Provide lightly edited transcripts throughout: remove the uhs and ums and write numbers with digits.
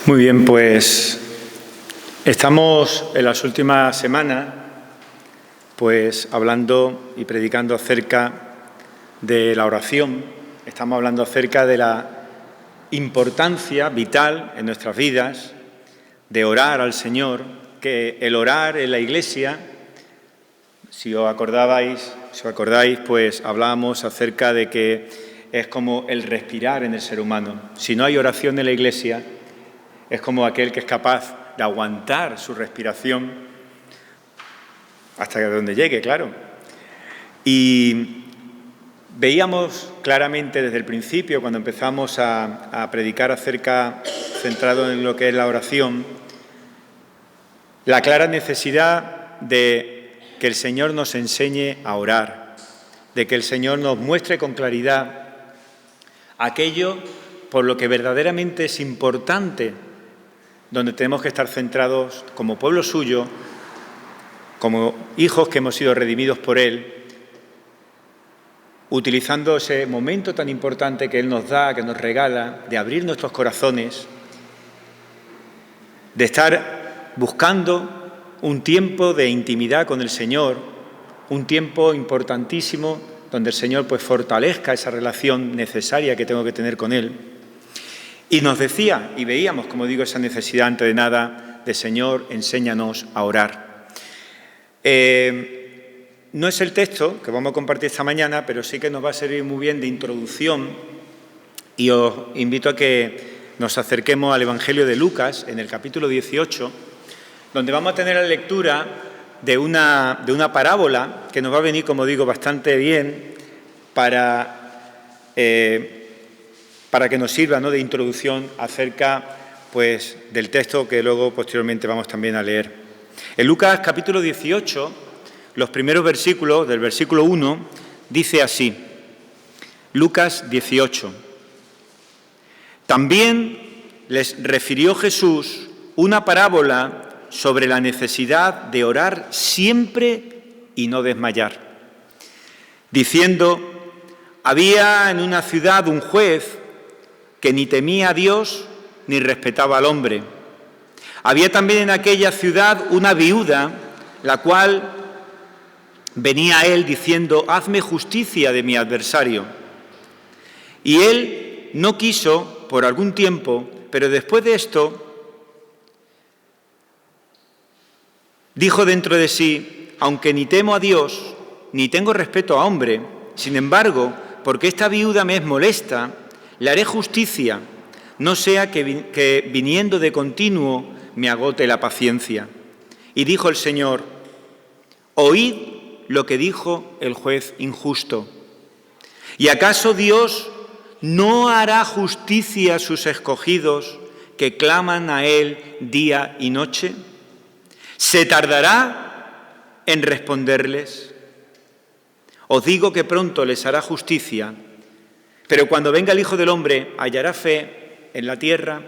Muy bien, pues estamos en las últimas semanas pues hablando y predicando acerca de la oración. Estamos hablando acerca de la importancia vital en nuestras vidas de orar al Señor, que el orar en la Iglesia, si os acordáis, pues hablábamos acerca de que es como el respirar en el ser humano. Si no hay oración en la Iglesia, es como aquel que es capaz de aguantar su respiración hasta donde llegue, claro. Y veíamos claramente desde el principio, cuando empezamos a predicar acerca, centrado en lo que es la oración, la clara necesidad de que el Señor nos enseñe a orar, de que el Señor nos muestre con claridad aquello por lo que verdaderamente es importante, donde tenemos que estar centrados como pueblo suyo, como hijos que hemos sido redimidos por Él, utilizando ese momento tan importante que Él nos da, que nos regala, de abrir nuestros corazones, de estar buscando un tiempo de intimidad con el Señor, un tiempo importantísimo donde el Señor pues fortalezca esa relación necesaria que tengo que tener con Él. Y nos decía, y veíamos, como digo, esa necesidad antes de nada de Señor, enséñanos a orar. No es el texto que vamos a compartir esta mañana, pero sí que nos va a servir muy bien de introducción y os invito a que nos acerquemos al Evangelio de Lucas, en el capítulo 18, donde vamos a tener la lectura de una parábola que nos va a venir, como digo, bastante bien para que nos sirva, ¿no?, de introducción acerca pues, del texto que luego posteriormente vamos también a leer. En Lucas capítulo 18, los primeros versículos, del versículo 1, dice así, Lucas 18. También les refirió Jesús una parábola sobre la necesidad de orar siempre y no desmayar, diciendo, había en una ciudad un juez que ni temía a Dios ni respetaba al hombre. Había también en aquella ciudad una viuda, la cual venía a él diciendo, hazme justicia de mi adversario. Y él no quiso por algún tiempo, pero después de esto, dijo dentro de sí, aunque ni temo a Dios, ni tengo respeto a hombre, sin embargo, porque esta viuda me es molesta, le haré justicia, no sea que viniendo de continuo me agote la paciencia. Y dijo el Señor, oíd lo que dijo el juez injusto. ¿Y acaso Dios no hará justicia a sus escogidos que claman a Él día y noche? ¿Se tardará en responderles? Os digo que pronto les hará justicia, pero cuando venga el Hijo del Hombre, ¿hallará fe en la tierra?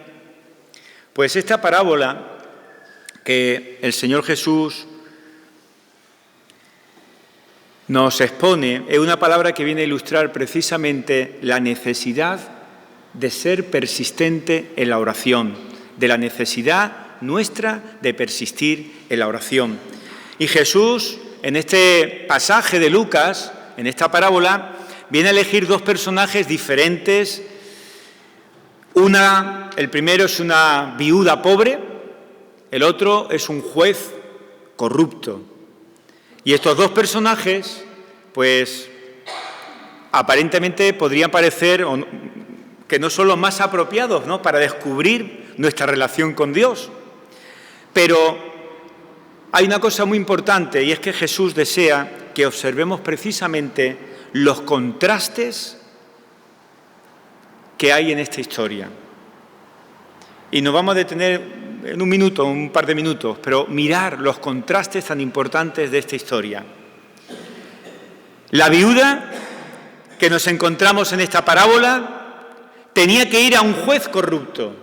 Pues esta parábola que el Señor Jesús nos expone es una palabra que viene a ilustrar precisamente la necesidad de ser persistente en la oración, de la necesidad nuestra de persistir en la oración. Y Jesús, en este pasaje de Lucas, en esta parábola, viene a elegir dos personajes diferentes. El primero es una viuda pobre, el otro es un juez corrupto. Y estos dos personajes, pues, aparentemente podrían parecer que no son los más apropiados, ¿no?, para descubrir nuestra relación con Dios. Pero hay una cosa muy importante y es que Jesús desea que observemos precisamente los contrastes que hay en esta historia. Y nos vamos a detener en un par de minutos, pero mirar los contrastes tan importantes de esta historia. La viuda que nos encontramos en esta parábola tenía que ir a un juez corrupto.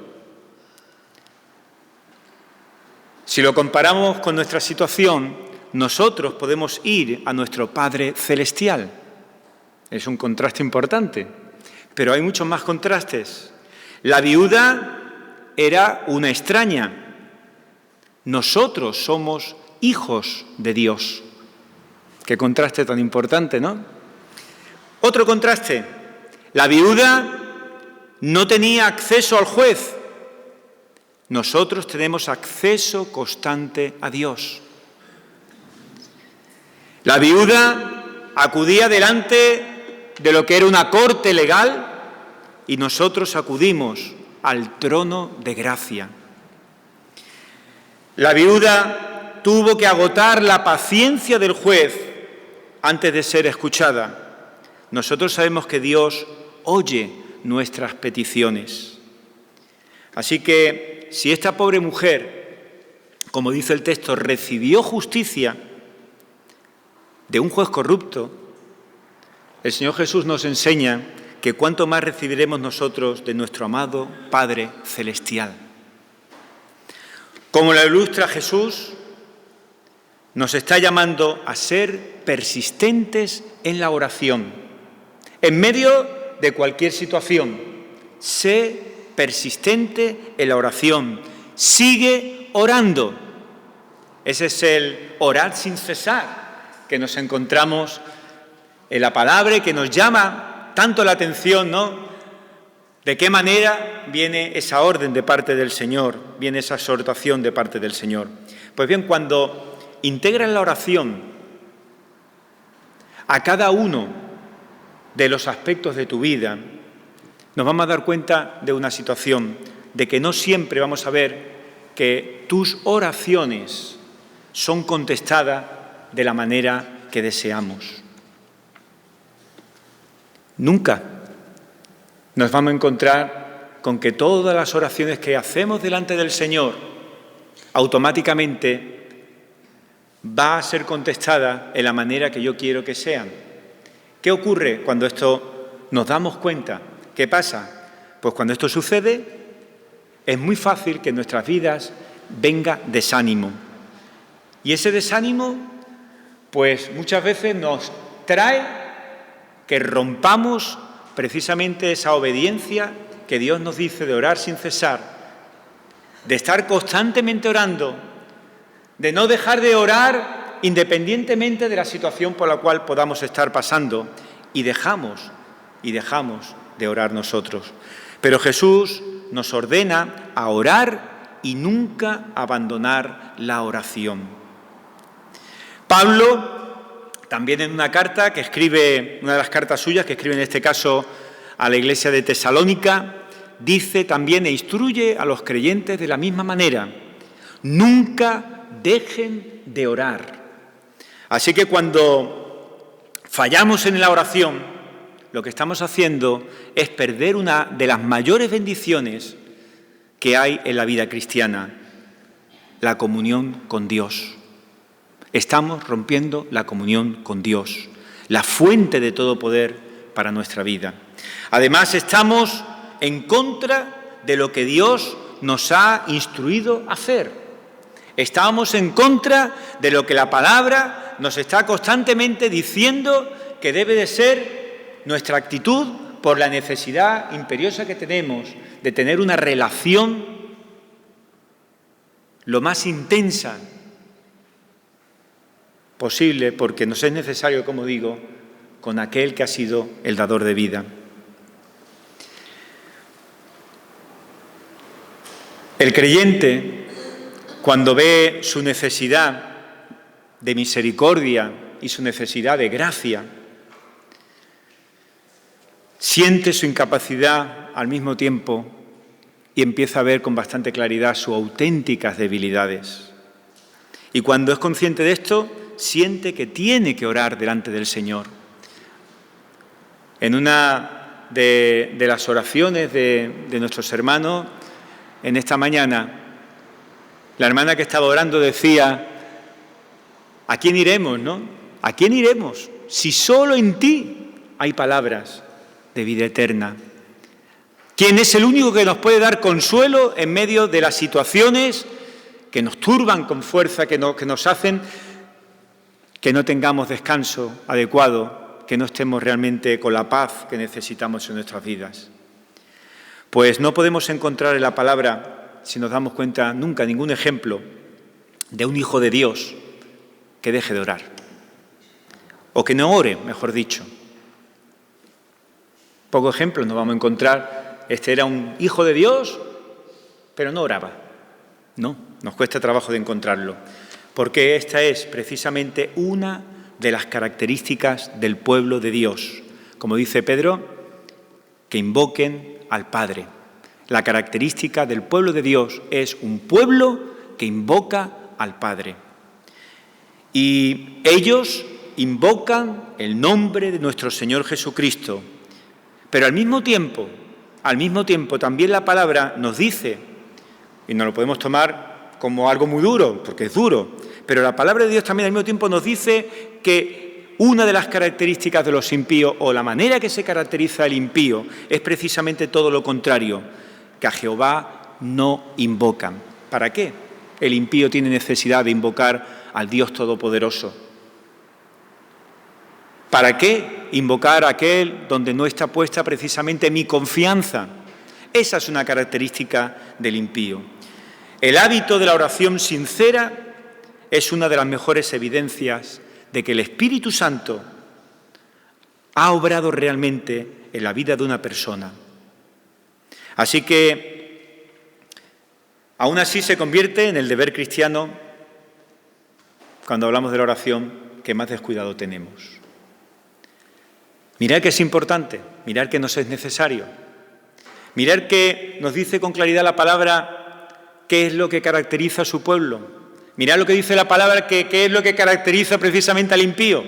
Si lo comparamos con nuestra situación, nosotros podemos ir a nuestro Padre Celestial. Es un contraste importante, pero hay muchos más contrastes. La viuda era una extraña. Nosotros somos hijos de Dios. Qué contraste tan importante, ¿no? Otro contraste. La viuda no tenía acceso al juez. Nosotros tenemos acceso constante a Dios. La viuda acudía delante de lo que era una corte legal y nosotros acudimos al trono de gracia. La viuda tuvo que agotar la paciencia del juez antes de ser escuchada. Nosotros sabemos que Dios oye nuestras peticiones. Así que si esta pobre mujer, como dice el texto, recibió justicia de un juez corrupto, el Señor Jesús nos enseña que cuánto más recibiremos nosotros de nuestro amado Padre Celestial. Como lo ilustra Jesús, nos está llamando a ser persistentes en la oración, en medio de cualquier situación. Sé persistente en la oración, sigue orando. Ese es el orar sin cesar que nos encontramos en la palabra y que nos llama tanto la atención, ¿no? ¿De qué manera viene esa orden de parte del Señor? Viene esa exhortación de parte del Señor. Pues bien, cuando integras la oración a cada uno de los aspectos de tu vida, nos vamos a dar cuenta de una situación, de que no siempre vamos a ver que tus oraciones son contestadas de la manera que deseamos. Nunca nos vamos a encontrar con que todas las oraciones que hacemos delante del Señor automáticamente va a ser contestada en la manera que yo quiero que sean. ¿Qué ocurre cuando esto nos damos cuenta? ¿Qué pasa? Pues cuando esto sucede, es muy fácil que en nuestras vidas venga desánimo. Y ese desánimo, pues muchas veces nos trae que rompamos precisamente esa obediencia que Dios nos dice de orar sin cesar, de estar constantemente orando, de no dejar de orar independientemente de la situación por la cual podamos estar pasando, y dejamos de orar nosotros. Pero Jesús nos ordena a orar y nunca abandonar la oración. Pablo, también en una carta que escribe, una de las cartas suyas que escribe en este caso a la iglesia de Tesalónica, dice también e instruye a los creyentes de la misma manera: nunca dejen de orar. Así que cuando fallamos en la oración, lo que estamos haciendo es perder una de las mayores bendiciones que hay en la vida cristiana, la comunión con Dios. Estamos rompiendo la comunión con Dios, la fuente de todo poder para nuestra vida. Además, estamos en contra de lo que Dios nos ha instruido a hacer. Estamos en contra de lo que la palabra nos está constantemente diciendo que debe de ser nuestra actitud por la necesidad imperiosa que tenemos de tener una relación lo más intensa posible, porque nos es necesario, como digo, con aquel que ha sido el dador de vida. El creyente, cuando ve su necesidad de misericordia y su necesidad de gracia, siente su incapacidad al mismo tiempo y empieza a ver con bastante claridad sus auténticas debilidades. Y cuando es consciente de esto, siente que tiene que orar delante del Señor. En una de las oraciones de nuestros hermanos, en esta mañana, la hermana que estaba orando decía: ¿a quién iremos, no? ¿A quién iremos? Si solo en ti hay palabras de vida eterna. ¿Quién es el único que nos puede dar consuelo en medio de las situaciones que nos turban con fuerza, que nos hacen que no tengamos descanso adecuado, que no estemos realmente con la paz que necesitamos en nuestras vidas? Pues no podemos encontrar en la palabra si nos damos cuenta, nunca ningún ejemplo de un hijo de Dios que deje de orar. O que no ore, mejor dicho. Pocos ejemplos nos vamos a encontrar. Este era un hijo de Dios, pero no oraba. No, nos cuesta trabajo de encontrarlo. Porque esta es precisamente una de las características del pueblo de Dios. Como dice Pedro, que invoquen al Padre. La característica del pueblo de Dios es un pueblo que invoca al Padre. Y ellos invocan el nombre de nuestro Señor Jesucristo. Pero al mismo tiempo también la palabra nos dice, y no lo podemos tomar como algo muy duro, porque es duro, pero la palabra de Dios también al mismo tiempo nos dice que una de las características de los impíos, o la manera que se caracteriza el impío, es precisamente todo lo contrario, que a Jehová no invocan. ¿Para qué? El impío tiene necesidad de invocar al Dios Todopoderoso. ¿Para qué invocar a aquel donde no está puesta precisamente mi confianza? Esa es una característica del impío. El hábito de la oración sincera es una de las mejores evidencias de que el Espíritu Santo ha obrado realmente en la vida de una persona. Así que, aún así se convierte en el deber cristiano, cuando hablamos de la oración, que más descuidado tenemos. Mirad que es importante, mirad que nos es necesario, mirad que nos dice con claridad la palabra qué es lo que caracteriza a su pueblo. Mirad lo que dice la palabra, qué es lo que caracteriza precisamente al impío.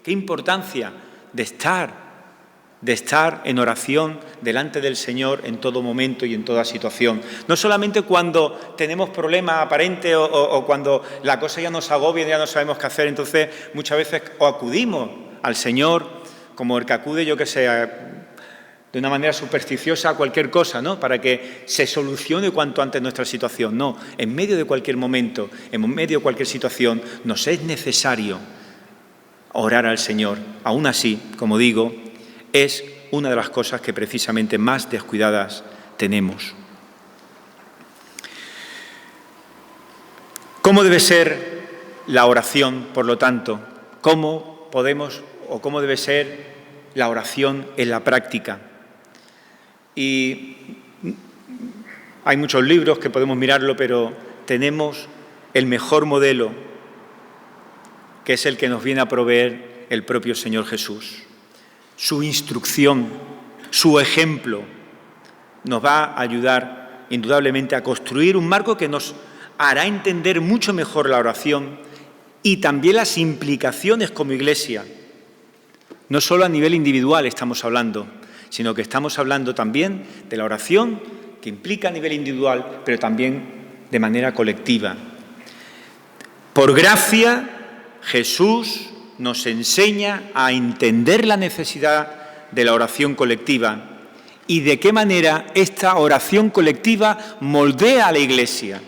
Qué importancia de estar en oración delante del Señor en todo momento y en toda situación. No solamente cuando tenemos problemas aparentes o cuando la cosa ya nos agobia y ya no sabemos qué hacer, entonces muchas veces o acudimos al Señor como el que acude, yo que sé, de una manera supersticiosa a cualquier cosa, ¿no? Para que se solucione cuanto antes nuestra situación. No, en medio de cualquier momento, en medio de cualquier situación, nos es necesario orar al Señor. Aún así, como digo, es una de las cosas que precisamente más descuidadas tenemos. ¿Cómo debe ser la oración, por lo tanto? ¿Cómo podemos o cómo debe ser la oración en la práctica? Y hay muchos libros que podemos mirarlo, pero tenemos el mejor modelo, que es el que nos viene a proveer el propio Señor Jesús. Su instrucción, su ejemplo, nos va a ayudar indudablemente a construir un marco que nos hará entender mucho mejor la oración y también las implicaciones como Iglesia. No solo a nivel individual estamos hablando, sino que estamos hablando también de la oración que implica a nivel individual, pero también de manera colectiva. Por gracia, Jesús nos enseña a entender la necesidad de la oración colectiva y de qué manera esta oración colectiva moldea a la Iglesia.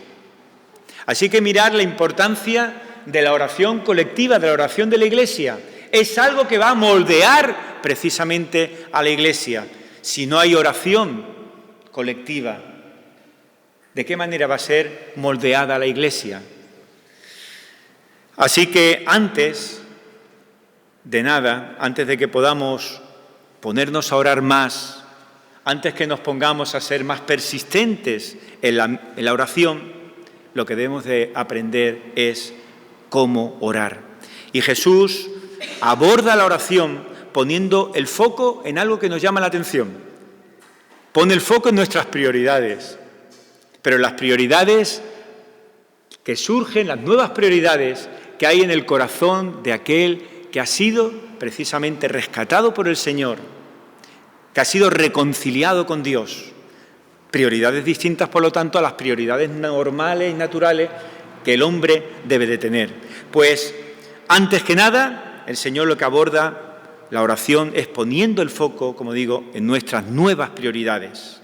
Así que mirad la importancia de la oración colectiva, de la oración de la Iglesia. Es algo que va a moldear precisamente a la Iglesia. Si no hay oración colectiva, ¿de qué manera va a ser moldeada la Iglesia? Así que antes de nada, antes de que podamos ponernos a orar más, antes que nos pongamos a ser más persistentes en la oración, lo que debemos de aprender es cómo orar. Y Jesús aborda la oración poniendo el foco en algo que nos llama la atención. Pone el foco en nuestras prioridades, pero las prioridades que surgen, las nuevas prioridades que hay en el corazón de aquel que ha sido precisamente rescatado por el Señor, que ha sido reconciliado con Dios. Prioridades distintas, por lo tanto, a las prioridades normales y naturales que el hombre debe de tener. Pues, antes que nada, el Señor lo que aborda la oración es poniendo el foco, como digo, en nuestras nuevas prioridades.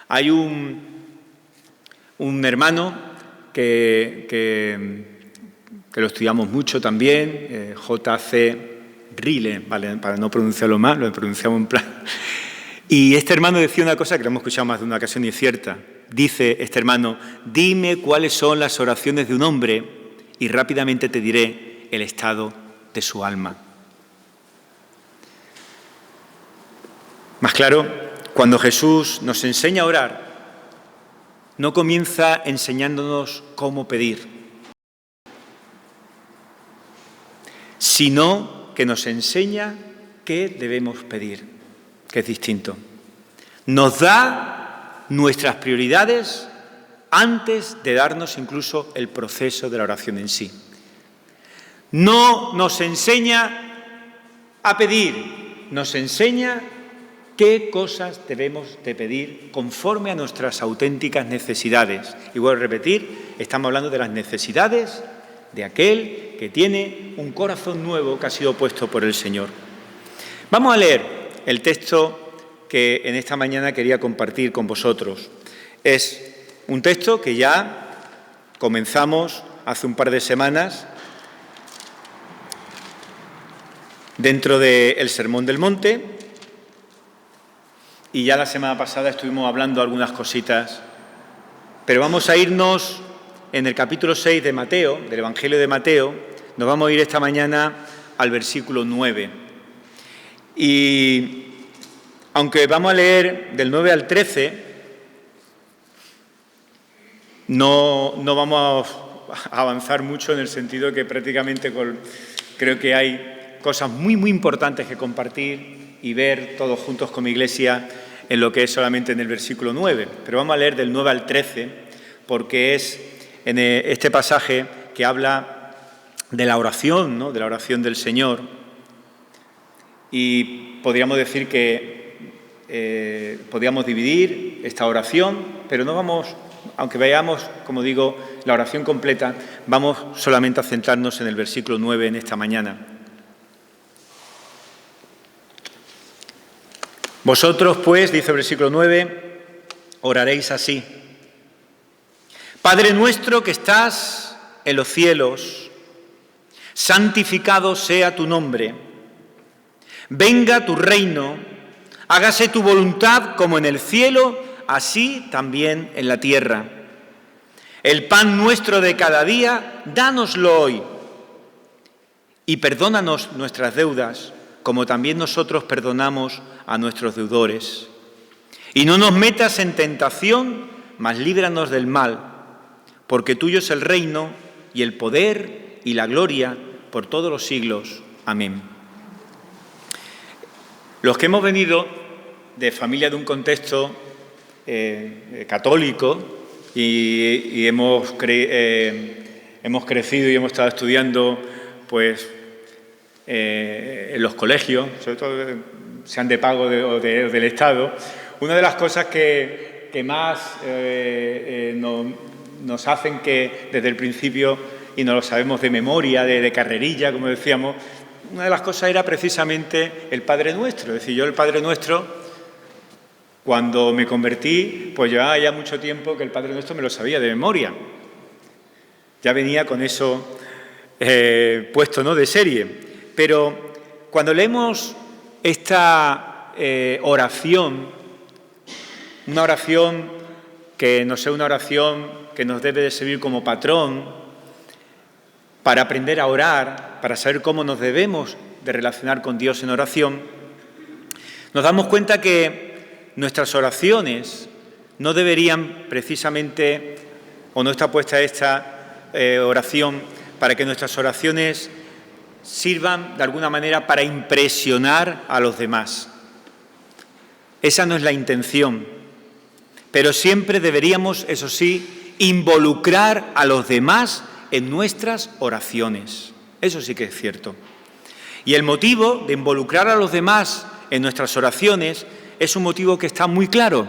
Hay un hermano que lo estudiamos mucho también, J.C. Ryle, ¿vale? Para no pronunciarlo mal, lo pronunciamos en plan. Y este hermano decía una cosa que lo hemos escuchado más de una ocasión y es cierta. dice este hermano, dime cuáles son las oraciones de un hombre y rápidamente te diré el estado de su alma. Más claro, cuando Jesús nos enseña a orar, no comienza enseñándonos cómo pedir, sino que nos enseña qué debemos pedir, que es distinto. Nos da nuestras prioridades antes de darnos incluso el proceso de la oración en sí. No nos enseña a pedir, nos enseña qué cosas debemos de pedir conforme a nuestras auténticas necesidades. Y vuelvo a repetir, estamos hablando de las necesidades de aquel que tiene un corazón nuevo que ha sido puesto por el Señor. Vamos a leer el texto que en esta mañana quería compartir con vosotros. Es un texto que ya comenzamos hace un par de semanas dentro del Sermón del Monte, y ya la semana pasada estuvimos hablando algunas cositas, pero vamos a irnos en el capítulo 6 de Mateo, del Evangelio de Mateo, nos vamos a ir esta mañana al versículo 9. Y aunque vamos a leer del 9 al 13, no vamos a avanzar mucho en el sentido que prácticamente creo que hay cosas muy, muy importantes que compartir y ver todos juntos como iglesia en lo que es solamente en el versículo 9. Pero vamos a leer del 9 al 13, porque es en este pasaje que habla de la oración, ¿no? De la oración del Señor. Y podríamos decir que podríamos dividir esta oración, pero no vamos, aunque veamos, como digo, la oración completa, vamos solamente a centrarnos en el versículo 9 en esta mañana. Vosotros, pues, dice el versículo 9, oraréis así. Padre nuestro que estás en los cielos, santificado sea tu nombre. Venga tu reino, hágase tu voluntad como en el cielo, así también en la tierra. El pan nuestro de cada día, dánoslo hoy. Y perdónanos nuestras deudas, como también nosotros perdonamos a nuestros deudores. Y no nos metas en tentación, mas líbranos del mal, porque tuyo es el reino y el poder y la gloria por todos los siglos. Amén. Los que hemos venido de familia de un contexto católico y hemos crecido y hemos estado estudiando pues en los colegios, sobre todo sean de pago o del Estado, una de las cosas que más nos hacen que desde el principio, y nos lo sabemos de memoria, de carrerilla, como decíamos, una de las cosas era precisamente el Padre Nuestro. Es decir, yo el Padre Nuestro, cuando me convertí, pues llevaba ya mucho tiempo que el Padre Nuestro me lo sabía de memoria. Ya venía con eso puesto, ¿no?, de serie. Pero cuando leemos esta oración, una oración que no sea una oración que nos debe de servir como patrón para aprender a orar, para saber cómo nos debemos de relacionar con Dios en oración, nos damos cuenta que nuestras oraciones no deberían precisamente, o no está puesta esta oración, para que nuestras oraciones sirvan de alguna manera para impresionar a los demás. Esa no es la intención, pero siempre deberíamos, eso sí, involucrar a los demás en nuestras oraciones. Eso sí que es cierto. Y el motivo de involucrar a los demás en nuestras oraciones es un motivo que está muy claro.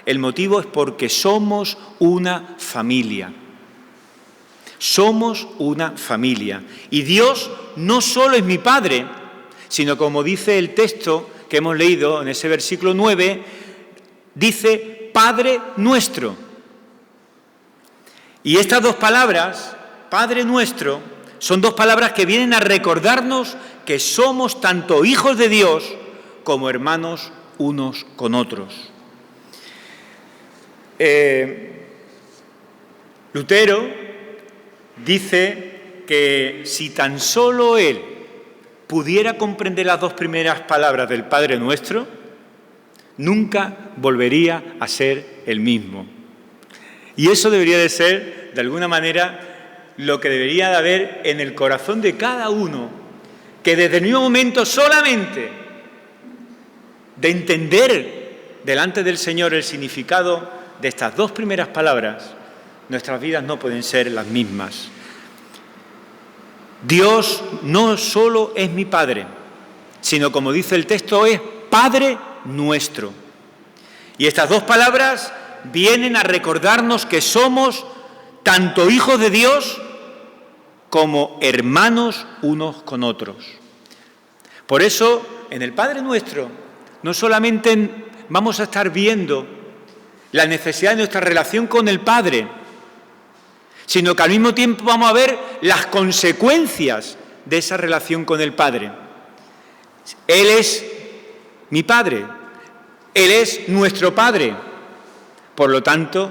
El motivo es porque somos una familia. Somos una familia. Y Dios no solo es mi Padre, sino como dice el texto que hemos leído en ese versículo 9, dice Padre nuestro. Y estas dos palabras, Padre nuestro, son dos palabras que vienen a recordarnos que somos tanto hijos de Dios como hermanos unos con otros. Lutero dice que si tan solo él pudiera comprender las 2 primeras palabras del Padre Nuestro, nunca volvería a ser el mismo. Y eso debería de ser, de alguna manera, lo que debería de haber en el corazón de cada uno, que desde el mismo momento solamente de entender delante del Señor el significado de estas 2 primeras palabras, nuestras vidas no pueden ser las mismas. Dios no solo es mi Padre, sino, como dice el texto, es Padre nuestro. Y estas 2 palabras vienen a recordarnos que somos tanto hijos de Dios como hermanos unos con otros. Por eso, en el Padre Nuestro, no solamente vamos a estar viendo la necesidad de nuestra relación con el Padre, sino que al mismo tiempo vamos a ver las consecuencias de esa relación con el Padre. Él es mi Padre, Él es nuestro Padre. Por lo tanto,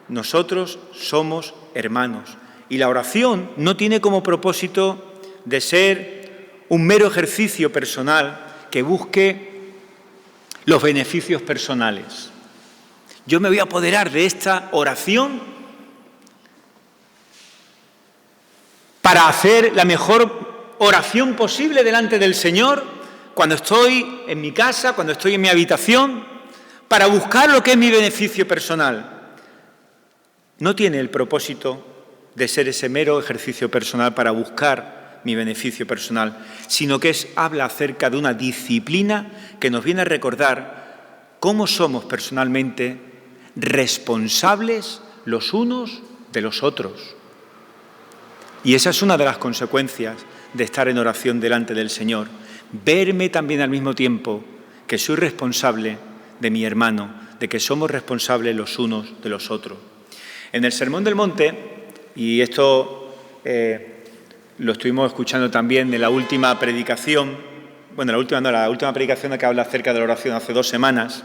nosotros somos hermanos. Y la oración no tiene como propósito de ser un mero ejercicio personal que busque los beneficios personales. Yo me voy a apoderar de esta oración para hacer la mejor oración posible delante del Señor cuando estoy en mi casa, cuando estoy en mi habitación, para buscar lo que es mi beneficio personal. No tiene el propósito de ser ese mero ejercicio personal para buscar mi beneficio personal, sino que habla acerca de una disciplina que nos viene a recordar cómo somos personalmente responsables los unos de los otros. Y esa es una de las consecuencias de estar en oración delante del Señor. Verme también al mismo tiempo que soy responsable de mi hermano, de que somos responsables los unos de los otros. En el Sermón del Monte, y esto lo estuvimos escuchando también en la última predicación, la última predicación que habla acerca de la oración hace 2 semanas,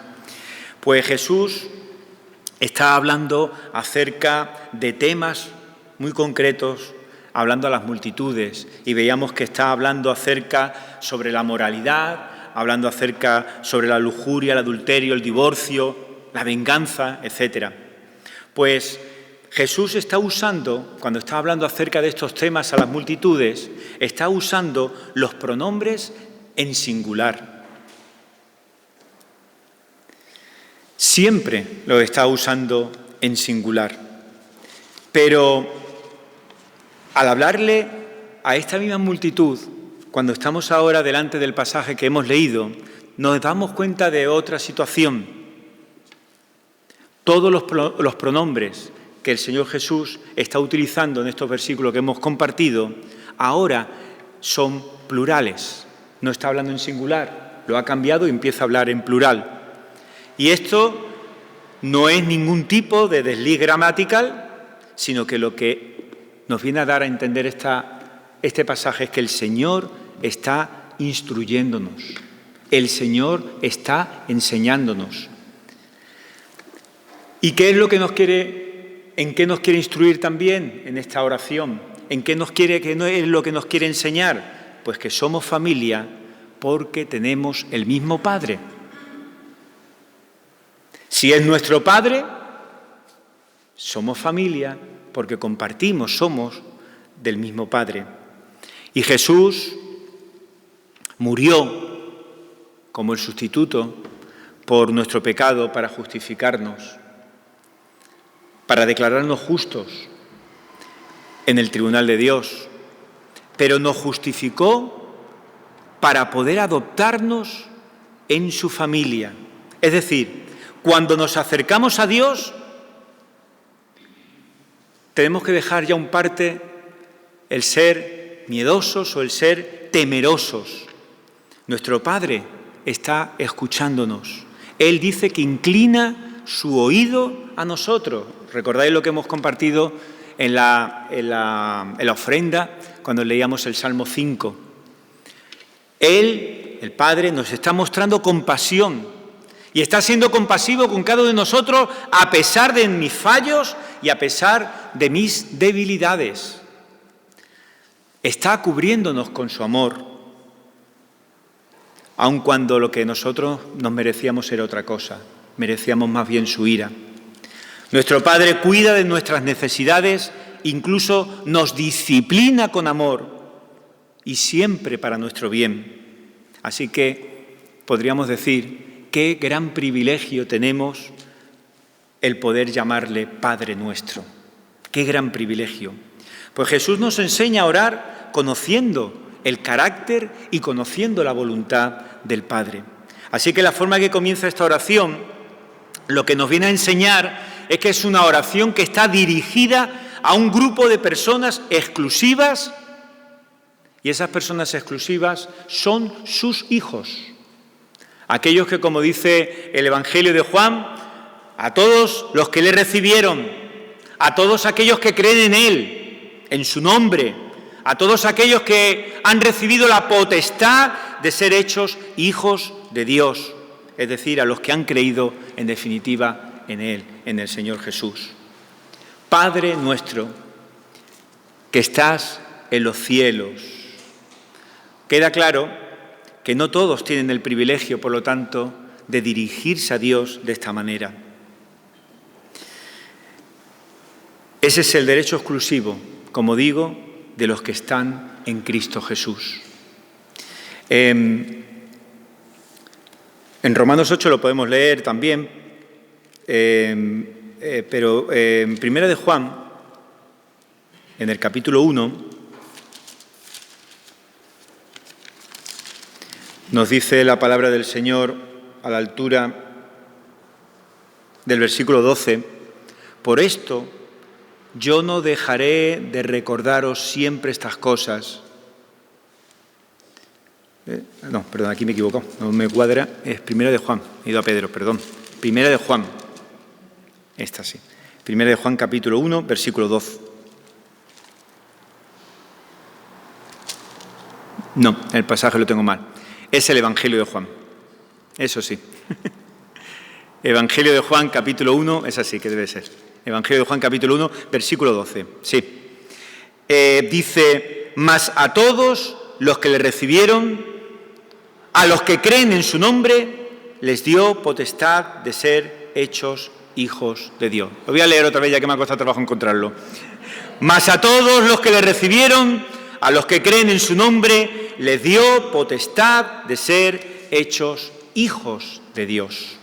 pues Jesús está hablando acerca de temas muy concretos, hablando a las multitudes, y veíamos que está hablando acerca sobre la moralidad, hablando acerca sobre la lujuria, el adulterio, el divorcio, la venganza, etc. Pues Jesús está usando, cuando está hablando acerca de estos temas a las multitudes, está usando los pronombres en singular. Siempre lo está usando en singular. Pero al hablarle a esta misma multitud, cuando estamos ahora delante del pasaje que hemos leído, nos damos cuenta de otra situación. Todos los pronombres que el Señor Jesús está utilizando en estos versículos que hemos compartido, ahora son plurales. No está hablando en singular, lo ha cambiado y empieza a hablar en plural. Y esto no es ningún tipo de desliz gramatical, sino que lo que nos viene a dar a entender este pasaje es que el Señor está instruyéndonos, el Señor está enseñándonos. ¿Y qué es lo que en qué nos quiere instruir también en esta oración? ¿En qué es lo que nos quiere enseñar? Pues que somos familia porque tenemos el mismo Padre. Si es nuestro Padre, somos familia porque compartimos, somos del mismo Padre. Y Jesús murió como el sustituto por nuestro pecado para justificarnos, para declararnos justos en el tribunal de Dios, pero nos justificó para poder adoptarnos en su familia. Es decir, cuando nos acercamos a Dios, tenemos que dejar ya un parte el ser miedosos o el ser temerosos. Nuestro Padre está escuchándonos. Él dice que inclina su oído a nosotros. ¿Recordáis lo que hemos compartido en la ofrenda cuando leíamos el Salmo 5? Él, el Padre, nos está mostrando compasión, Y está siendo compasivo con cada uno de nosotros a pesar de mis fallos y a pesar de mis debilidades. Está cubriéndonos con su amor, aun cuando lo que nosotros nos merecíamos era otra cosa, merecíamos más bien su ira. Nuestro Padre cuida de nuestras necesidades, incluso nos disciplina con amor y siempre para nuestro bien. Así que podríamos decir, qué gran privilegio tenemos el poder llamarle Padre nuestro. Qué gran privilegio. Pues Jesús nos enseña a orar conociendo el carácter y conociendo la voluntad del Padre. Así que la forma que comienza esta oración, lo que nos viene a enseñar es que es una oración que está dirigida a un grupo de personas exclusivas, y esas personas exclusivas son sus hijos. Aquellos que, como dice el Evangelio de Juan, a todos los que le recibieron, a todos aquellos que creen en Él, en su nombre, a todos aquellos que han recibido la potestad de ser hechos hijos de Dios, es decir, a los que han creído en definitiva en Él, en el Señor Jesús. Padre nuestro, que estás en los cielos. Queda claro que no todos tienen el privilegio, por lo tanto, de dirigirse a Dios de esta manera. Ese es el derecho exclusivo, como digo, de los que están en Cristo Jesús. En Romanos 8 lo podemos leer también, pero en Primera de Juan, en el capítulo 1, nos dice la palabra del Señor a la altura del versículo 12, por esto yo no dejaré de recordaros siempre estas cosas. No, perdón, aquí me he equivocado, no me cuadra, es Primera de Juan, he ido a Pedro, perdón. Primera de Juan, esta sí. Primera de Juan, capítulo 1, versículo 12. No, el pasaje lo tengo mal. Es el Evangelio de Juan, eso sí. Evangelio de Juan, capítulo 1, es así que debe ser. Evangelio de Juan, capítulo 1, versículo 12, sí. Dice, mas a todos los que le recibieron, a los que creen en su nombre, les dio potestad de ser hechos hijos de Dios. Lo voy a leer otra vez, ya que me ha costado trabajo encontrarlo. Mas a todos los que le recibieron, a los que creen en su nombre, les dio potestad de ser hechos hijos de Dios.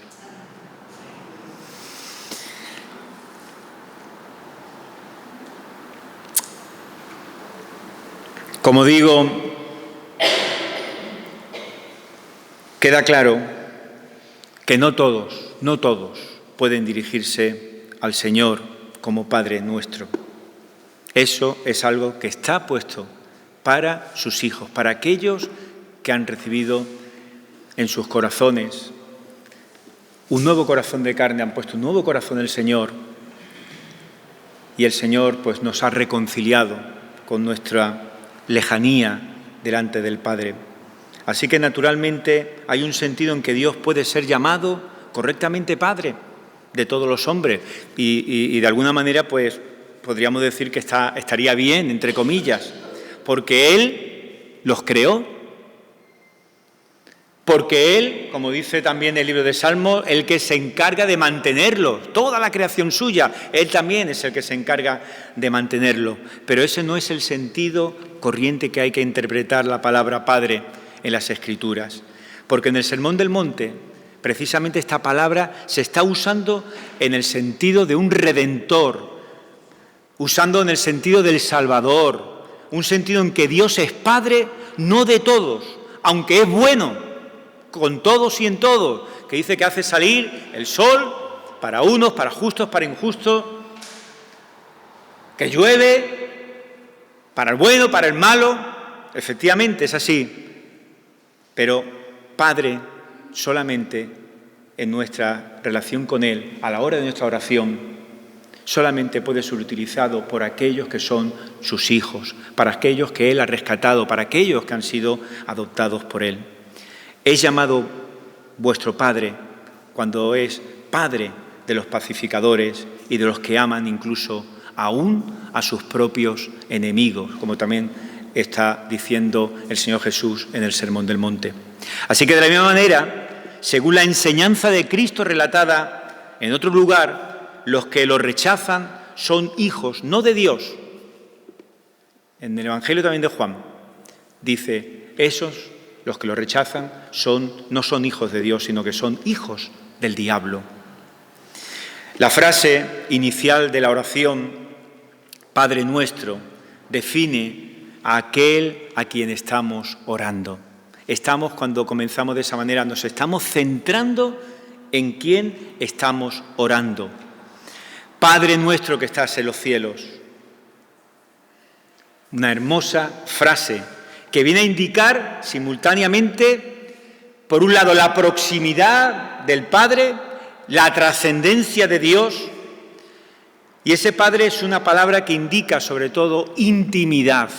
Como digo, queda claro que no todos pueden dirigirse al Señor como Padre nuestro. Eso es algo que está puesto para sus hijos, para aquellos que han recibido en sus corazones un nuevo corazón de carne, han puesto un nuevo corazón en el Señor, y el Señor pues nos ha reconciliado con nuestra lejanía delante del Padre. Así que naturalmente hay un sentido en que Dios puede ser llamado correctamente Padre de todos los hombres y de alguna manera pues podríamos decir que estaría bien, entre comillas, porque Él los creó, porque Él, como dice también el libro de Salmos, el que se encarga de mantenerlos, toda la creación suya, Él también es el que se encarga de mantenerlo. Pero ese no es el sentido corriente que hay que interpretar la palabra Padre en las Escrituras, porque en el Sermón del Monte, precisamente esta palabra se está usando en el sentido de un redentor, usando en el sentido del Salvador, un sentido en que Dios es Padre no de todos, aunque es bueno con todos y en todos, que dice que hace salir el sol para unos, para justos, para injustos, que llueve para el bueno, para el malo, efectivamente es así, pero Padre solamente en nuestra relación con Él, a la hora de nuestra oración, solamente puede ser utilizado por aquellos que son sus hijos, para aquellos que Él ha rescatado, para aquellos que han sido adoptados por Él. Es llamado vuestro Padre cuando es padre de los pacificadores y de los que aman incluso aún a sus propios enemigos, como también está diciendo el Señor Jesús en el Sermón del Monte. Así que de la misma manera, según la enseñanza de Cristo relatada en otro lugar, los que lo rechazan son hijos, no de Dios. En el Evangelio también de Juan dice, esos, los que lo rechazan, no son hijos de Dios, sino que son hijos del diablo. La frase inicial de la oración, Padre Nuestro, define a aquel a quien estamos orando. Cuando comenzamos de esa manera, nos estamos centrando en quién estamos orando. Padre Nuestro que estás en los cielos. Una hermosa frase que viene a indicar simultáneamente, por un lado, la proximidad del Padre, la trascendencia de Dios, y ese Padre es una palabra que indica sobre todo intimidad.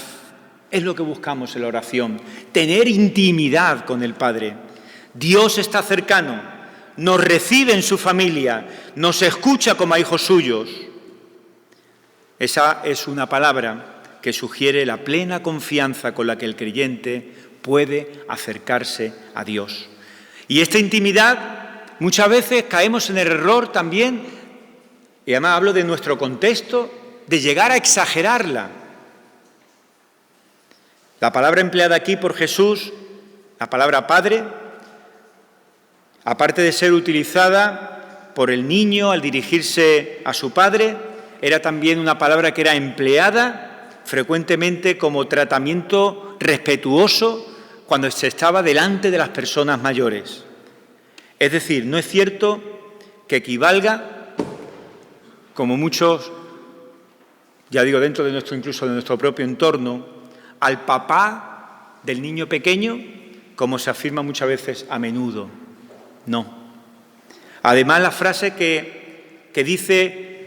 Es lo que buscamos en la oración, tener intimidad con el Padre. Dios está cercano, nos recibe en su familia, nos escucha como a hijos suyos. Esa es una palabra que sugiere la plena confianza con la que el creyente puede acercarse a Dios. Y esta intimidad, muchas veces caemos en el error también, y además hablo de nuestro contexto, de llegar a exagerarla. La palabra empleada aquí por Jesús, la palabra Padre, aparte de ser utilizada por el niño al dirigirse a su padre, era también una palabra que era empleada frecuentemente como tratamiento respetuoso cuando se estaba delante de las personas mayores. Es decir, no es cierto que equivalga, como muchos, ya digo, dentro de incluso de nuestro propio entorno, al papá del niño pequeño, como se afirma muchas veces a menudo. No. Además, la frase que dice,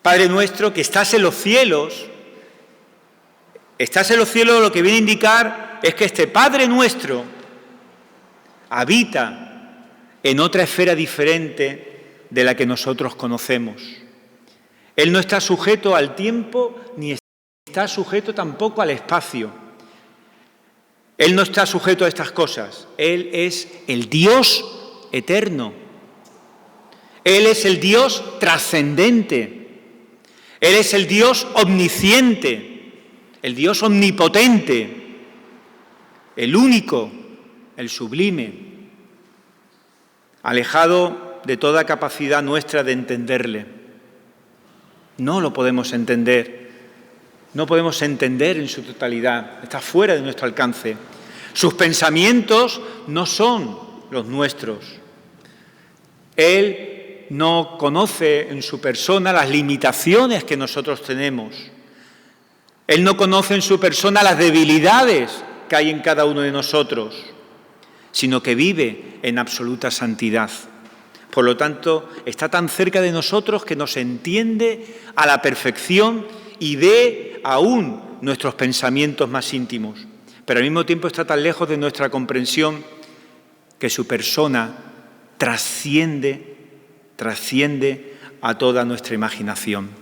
Padre nuestro, que estás en los cielos, lo que viene a indicar es que este Padre nuestro habita en otra esfera diferente de la que nosotros conocemos. Él no está sujeto al tiempo ni está sujeto tampoco al espacio. Él no está sujeto a estas cosas. Él es el Dios eterno. Él es el Dios trascendente. Él es el Dios omnisciente. El Dios omnipotente, el único, el sublime, alejado de toda capacidad nuestra de entenderle. No lo podemos entender, no podemos entender en su totalidad, está fuera de nuestro alcance. Sus pensamientos no son los nuestros. Él no conoce en su persona las limitaciones que nosotros tenemos. Él no conoce en su persona las debilidades que hay en cada uno de nosotros, sino que vive en absoluta santidad. Por lo tanto, está tan cerca de nosotros que nos entiende a la perfección y ve aún nuestros pensamientos más íntimos. Pero al mismo tiempo está tan lejos de nuestra comprensión que su persona trasciende a toda nuestra imaginación.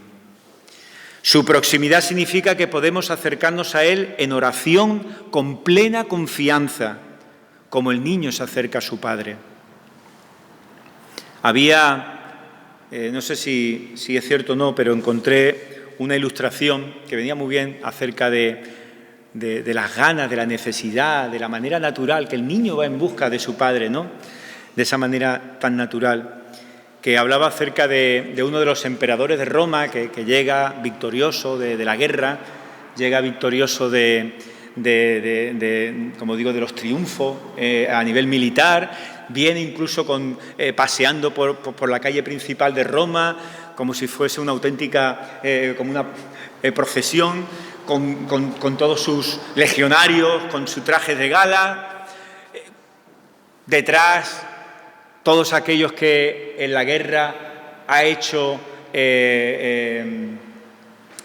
Su proximidad significa que podemos acercarnos a Él en oración con plena confianza, como el niño se acerca a su padre. No sé si es cierto o no, pero encontré una ilustración que venía muy bien acerca de las ganas, de la necesidad, de la manera natural, que el niño va en busca de su padre, ¿no? De esa manera tan natural, que hablaba acerca de uno de los emperadores de Roma que llega victorioso de la guerra, llega victorioso como digo, de los triunfos a nivel militar, viene incluso paseando por la calle principal de Roma, como si fuese una auténtica, como una procesión, con todos sus legionarios, con su traje de gala, detrás todos aquellos que en la guerra ha hecho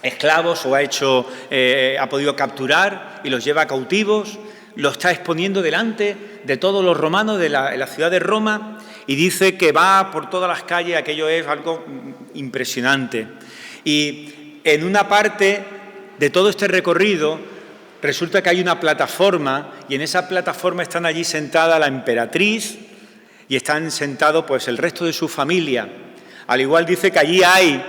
esclavos o ha podido capturar y los lleva cautivos, lo está exponiendo delante de todos los romanos de la ciudad de Roma, y dice que va por todas las calles, aquello es algo impresionante. Y en una parte de todo este recorrido resulta que hay una plataforma y en esa plataforma están allí sentada la emperatriz y están sentados pues el resto de su familia. Al igual dice que allí hay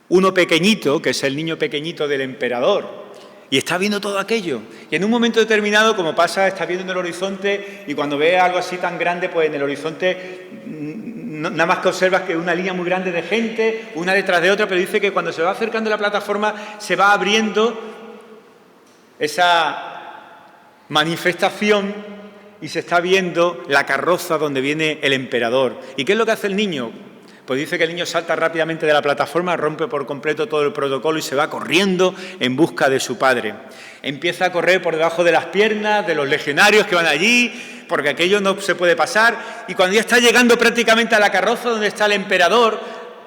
uno pequeñito, que es el niño pequeñito del emperador, y está viendo todo aquello. Y en un momento determinado, como pasa, está viendo en el horizonte y cuando ve algo así tan grande, pues en el horizonte nada más que observas que una línea muy grande de gente, una detrás de otra, pero dice que cuando se va acercando a la plataforma se va abriendo esa manifestación y se está viendo la carroza donde viene el emperador. ¿Y qué es lo que hace el niño? Pues dice que el niño salta rápidamente de la plataforma, rompe por completo todo el protocolo y se va corriendo en busca de su padre. Empieza a correr por debajo de las piernas de los legionarios que van allí, porque aquello no se puede pasar, y cuando ya está llegando prácticamente a la carroza donde está el emperador,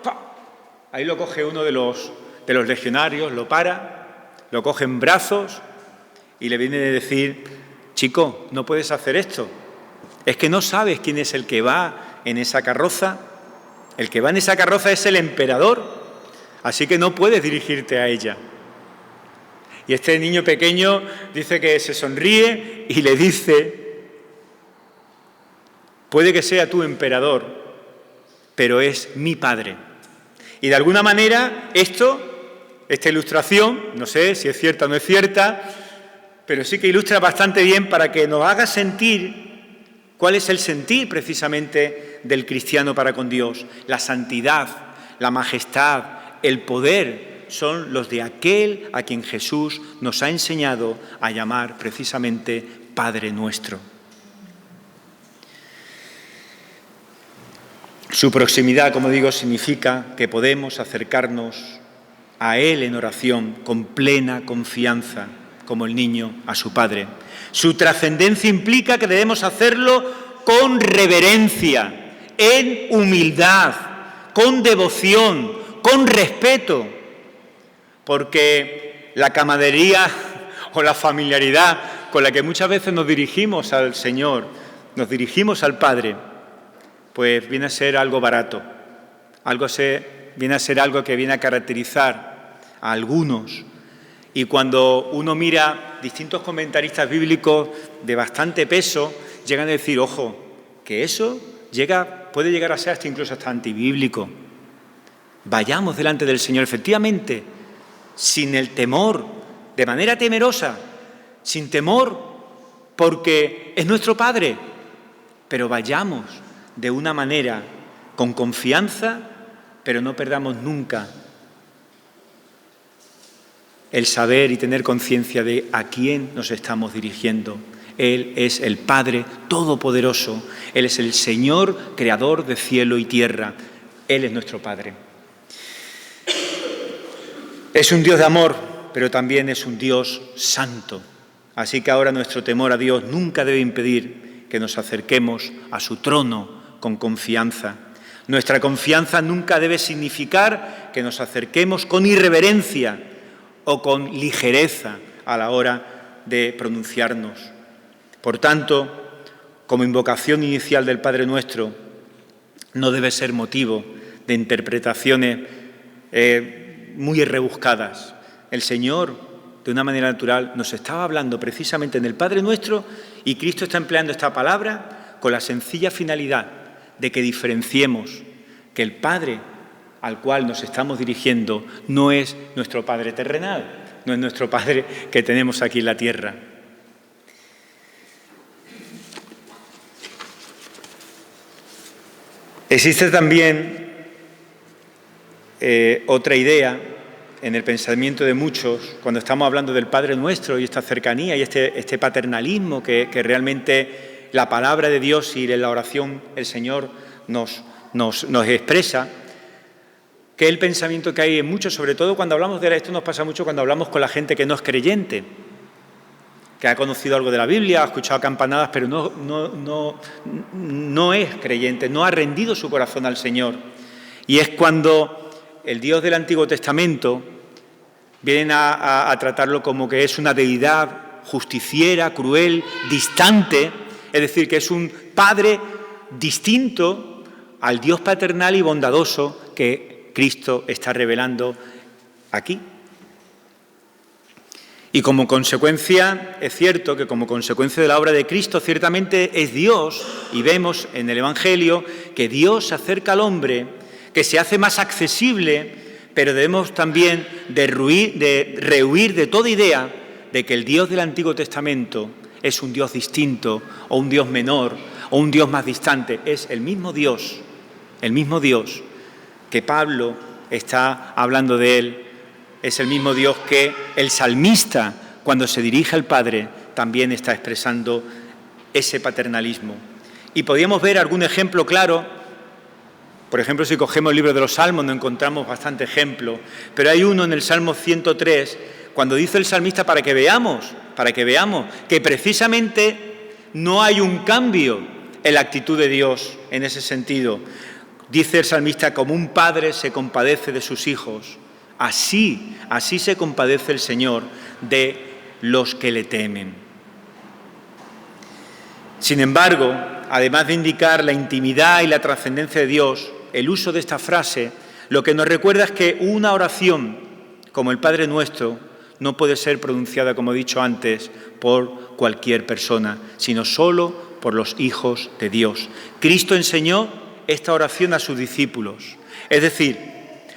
¡pah!, ahí lo coge uno de los legionarios, lo para, lo coge en brazos y le viene a decir: chico, no puedes hacer esto, es que no sabes quién es el que va en esa carroza. El que va en esa carroza es el emperador, así que no puedes dirigirte a ella. Y este niño pequeño dice que se sonríe y le dice: puede que sea tu emperador, pero es mi padre. Y de alguna manera esta ilustración, no sé si es cierta o no es cierta, pero sí que ilustra bastante bien para que nos haga sentir cuál es el sentir precisamente del cristiano para con Dios. La santidad, la majestad, el poder son los de aquel a quien Jesús nos ha enseñado a llamar precisamente Padre nuestro. Su proximidad, como digo, significa que podemos acercarnos a Él en oración con plena confianza, como el niño a su Padre. Su trascendencia implica que debemos hacerlo con reverencia, en humildad, con devoción, con respeto, porque la camaradería o la familiaridad con la que muchas veces nos dirigimos al Señor, nos dirigimos al Padre, pues viene a ser algo barato, viene a ser algo que viene a caracterizar a algunos. Y cuando uno mira distintos comentaristas bíblicos de bastante peso, llegan a decir: ojo, que eso puede llegar a ser incluso hasta antibíblico. Vayamos delante del Señor, efectivamente, sin el temor, de manera temerosa, sin temor, porque es nuestro Padre, pero vayamos de una manera con confianza, pero no perdamos nunca el saber y tener conciencia de a quién nos estamos dirigiendo. Él es el Padre Todopoderoso, Él es el Señor, Creador de cielo y tierra. Él es nuestro Padre. Es un Dios de amor, pero también es un Dios santo. Así que ahora nuestro temor a Dios nunca debe impedir que nos acerquemos a su trono con confianza. Nuestra confianza nunca debe significar que nos acerquemos con irreverencia o con ligereza a la hora de pronunciarnos. Por tanto, como invocación inicial del Padre Nuestro, no debe ser motivo de interpretaciones muy rebuscadas. El Señor, de una manera natural, nos estaba hablando precisamente en el Padre Nuestro y Cristo está empleando esta palabra con la sencilla finalidad de que diferenciemos que el Padre al cual nos estamos dirigiendo no es nuestro Padre terrenal, no es nuestro Padre que tenemos aquí en la tierra. Existe también otra idea en el pensamiento de muchos cuando estamos hablando del Padre Nuestro y esta cercanía y este paternalismo que realmente la palabra de Dios y en la oración el Señor nos expresa, que es el pensamiento que hay en muchos, sobre todo cuando hablamos de esto nos pasa mucho cuando hablamos con la gente que no es creyente, que ha conocido algo de la Biblia, ha escuchado campanadas, pero no es creyente, no ha rendido su corazón al Señor. Y es cuando el Dios del Antiguo Testamento vienen a tratarlo como que es una deidad justiciera, cruel, distante, es decir, que es un padre distinto al Dios paternal y bondadoso que Cristo está revelando aquí. Y como consecuencia, es cierto que como consecuencia de la obra de Cristo, ciertamente es Dios, y vemos en el Evangelio que Dios se acerca al hombre, que se hace más accesible, pero debemos también de rehuir de toda idea de que el Dios del Antiguo Testamento es un Dios distinto, o un Dios menor, o un Dios más distante. Es el mismo Dios que Pablo está hablando de él. Es el mismo Dios que el salmista, cuando se dirige al Padre, también está expresando ese paternalismo. Y podríamos ver algún ejemplo claro. Por ejemplo, si cogemos el libro de los Salmos, no encontramos bastante ejemplo. Pero hay uno en el Salmo 103, cuando dice el salmista para que veamos que precisamente no hay un cambio en la actitud de Dios en ese sentido. Dice el salmista, como un padre se compadece de sus hijos. Así se compadece el Señor de los que le temen. Sin embargo, además de indicar la intimidad y la trascendencia de Dios, el uso de esta frase lo que nos recuerda es que una oración como el Padre Nuestro no puede ser pronunciada, como he dicho antes, por cualquier persona, sino solo por los hijos de Dios. Cristo enseñó esta oración a sus discípulos, es decir,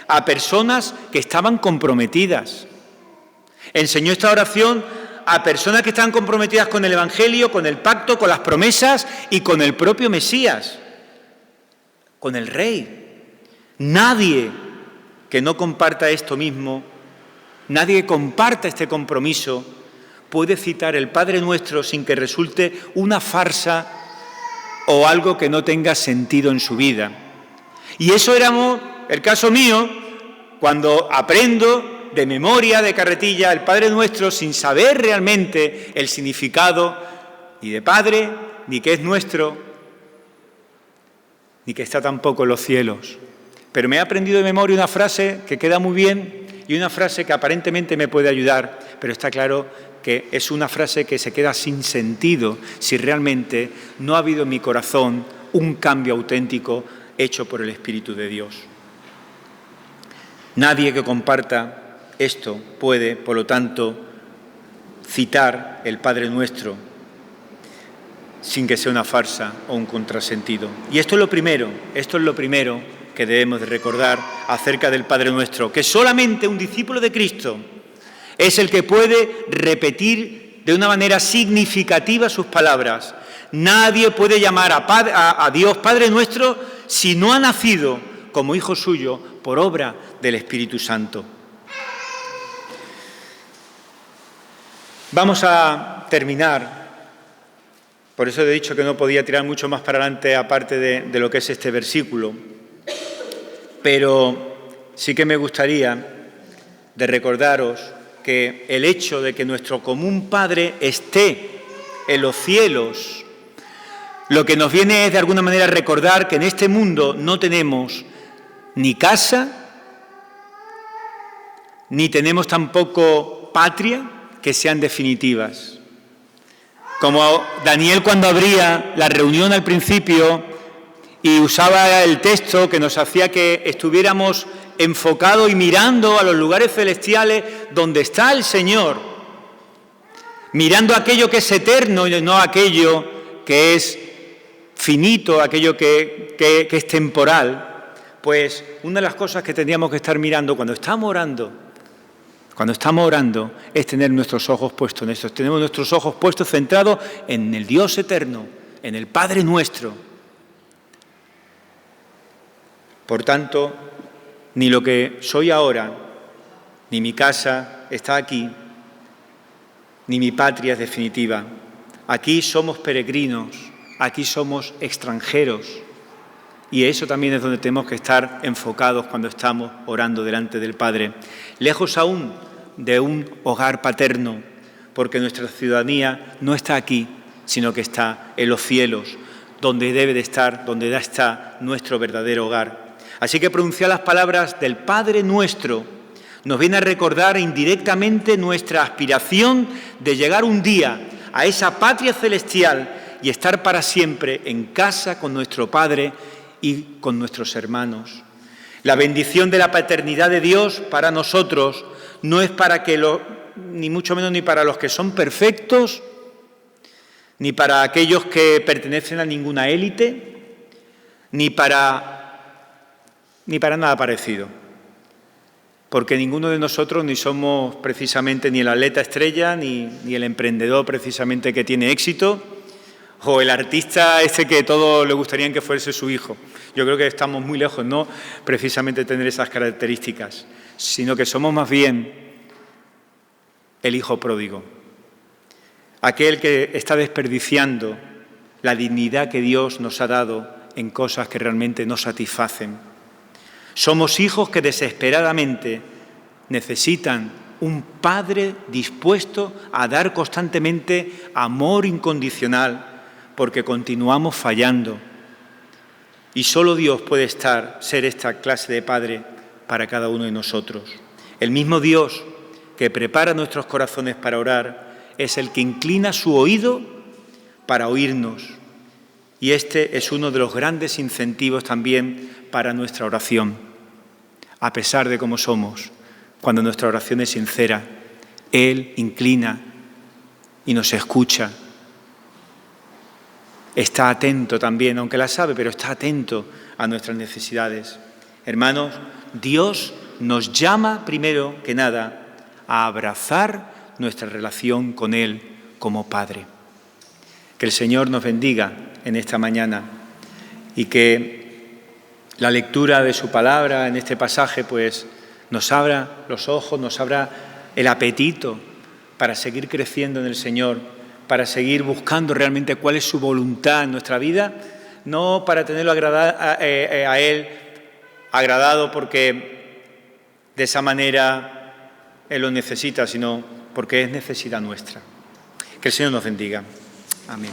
a personas que estaban comprometidas. Enseñó esta oración a personas que estaban comprometidas con el Evangelio, con el pacto, con las promesas y con el propio Mesías, con el Rey. Nadie que no comparta esto mismo, nadie que comparta este compromiso, puede citar el Padre Nuestro sin que resulte una farsa o algo que no tenga sentido en su vida. Y eso era el caso mío, cuando aprendo de memoria, de carretilla, el Padre Nuestro sin saber realmente el significado ni de Padre, ni que es nuestro, ni que está tampoco en los cielos. Pero me he aprendido de memoria una frase que queda muy bien y una frase que aparentemente me puede ayudar, pero está claro que es una frase que se queda sin sentido si realmente no ha habido en mi corazón un cambio auténtico hecho por el Espíritu de Dios. Nadie que comparta esto puede, por lo tanto, citar el Padre Nuestro sin que sea una farsa o un contrasentido. Y esto es lo primero que debemos de recordar acerca del Padre Nuestro, que solamente un discípulo de Cristo es el que puede repetir de una manera significativa sus palabras. Nadie puede llamar a Dios Padre Nuestro si no ha nacido como hijo suyo por obra del Espíritu Santo. Vamos a terminar, por eso he dicho que no podía tirar mucho más para adelante aparte de lo que es este versículo, pero sí que me gustaría de recordaros que el hecho de que nuestro común Padre esté en los cielos, lo que nos viene es de alguna manera recordar que en este mundo no tenemos ni casa, ni tenemos tampoco patria que sean definitivas. Como Daniel cuando abría la reunión al principio y usaba el texto que nos hacía que estuviéramos enfocados y mirando a los lugares celestiales donde está el Señor, mirando aquello que es eterno y no aquello que es finito, aquello que es temporal, pues una de las cosas que tendríamos que estar mirando cuando estamos orando es tener nuestros ojos puestos en eso. Tenemos nuestros ojos puestos centrados en el Dios eterno, en el Padre Nuestro. Por tanto, ni lo que soy ahora, ni mi casa está aquí, ni mi patria es definitiva. Aquí somos peregrinos, aquí somos extranjeros. Y eso también es donde tenemos que estar enfocados cuando estamos orando delante del Padre. Lejos aún de un hogar paterno, porque nuestra ciudadanía no está aquí, sino que está en los cielos, donde debe de estar, donde ya está nuestro verdadero hogar. Así que pronunciar las palabras del Padre Nuestro nos viene a recordar indirectamente nuestra aspiración de llegar un día a esa patria celestial y estar para siempre en casa con nuestro Padre y con nuestros hermanos. La bendición de la paternidad de Dios para nosotros no es para ni mucho menos ni para los que son perfectos, ni para aquellos que pertenecen a ninguna élite, ni para nada parecido. Porque ninguno de nosotros ni somos precisamente ni el atleta estrella, ni el emprendedor precisamente que tiene éxito, o el artista que todos le gustarían que fuese su hijo. Yo creo que estamos muy lejos, no precisamente de tener esas características, sino que somos más bien el hijo pródigo, aquel que está desperdiciando la dignidad que Dios nos ha dado en cosas que realmente no satisfacen. Somos hijos que desesperadamente necesitan un padre dispuesto a dar constantemente amor incondicional, porque continuamos fallando. Y solo Dios puede ser esta clase de padre para cada uno de nosotros. El mismo Dios que prepara nuestros corazones para orar es el que inclina su oído para oírnos. Y este es uno de los grandes incentivos también para nuestra oración. A pesar de cómo somos, cuando nuestra oración es sincera, Él inclina y nos escucha. Está atento también, aunque la sabe, pero está atento a nuestras necesidades. Hermanos, Dios nos llama primero que nada a abrazar nuestra relación con Él como Padre. Que el Señor nos bendiga en esta mañana y que la lectura de su palabra en este pasaje pues nos abra los ojos, nos abra el apetito para seguir creciendo en el Señor, para seguir buscando realmente cuál es su voluntad en nuestra vida, no para tenerlo a Él agradado porque de esa manera Él lo necesita, sino porque es necesidad nuestra. Que el Señor nos bendiga. Amén.